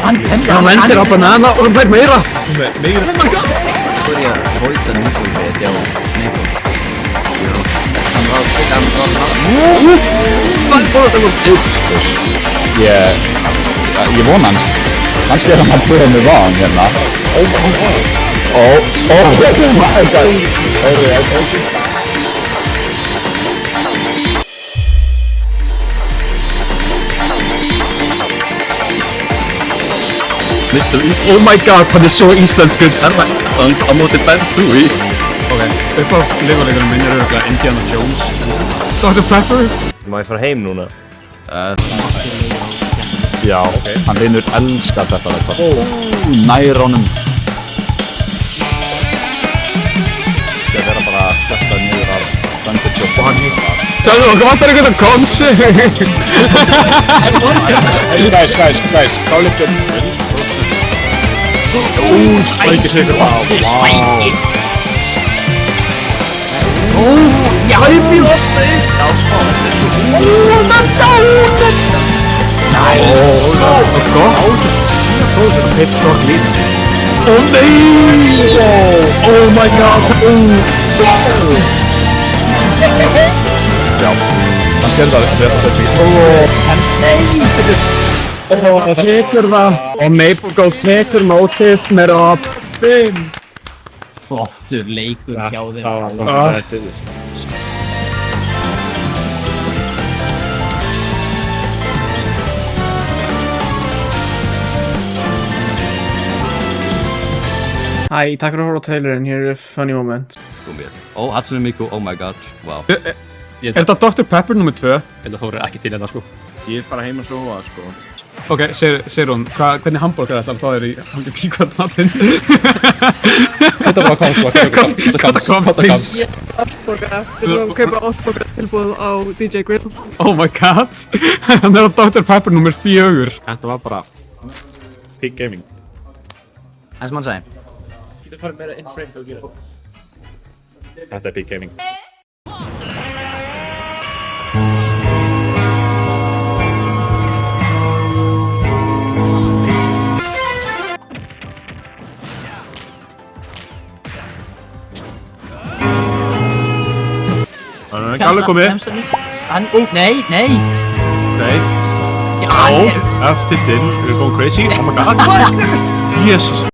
Hann lendir á banana og hann fær meira. Meira. Oh my god. Börja hojta Nikovet hjá Nikol. Hann var Ég vona hans. Kannski hann að pröfa með van hérna. Oh my god. Mr. East. Oh my god, hann svo íslenskur. Á móti Ben Louie. Ok, uppáðs legoleikurinn minn örugglega Indiana Jones. Dr. Pepper? Má ég fara heim núna? Já, hann reynur elskar þetta þetta. Nær honum. Ég vera bara að sletta niður af Banditjó og hann hýttar. Tjáðu, okkur vantar einhvern konsi. Guys, þá líktum. Spækir sigur. Spækir. Sæpir ofta inn. Það er dánin. Nice. Og gott. Það feitt svo lít. Nei. Oh my god. Já, hann skerði það þetta sett við. Það tekur það. Og Maple Gold tekur mótið með Robin. Flottur leikur hjá þeim. Það var langt þetta. Hæ, takk fyrir að horfa á trailerinn, hér er funny moment. Ó, Hatsune Miku, oh my god, wow. Er þetta Dr. Pepper nr. 2? Þetta Þór ekki til hérna sko. Ég er bara heim að sofa sko. Ok, Sigrún, hvernig hambúrgar ætlar að fá þér í píkvartmatinn? Þetta var komst. Ég er Ásborgara, við erum að kaupa Ásborgara tilbúið á DJ Grill. Oh my god, hann er á Dr. Pepper nr. 4. Þetta var bara Peak Gaming. En sem hann segi. Getur farið meira in frame þegar þú gerir það. Þetta er Peak Gaming. Hann er ekki alveg komið. Nei. Nei. Já, Ó, eftir dinn, við erum going crazy. Oh my god. Jesus.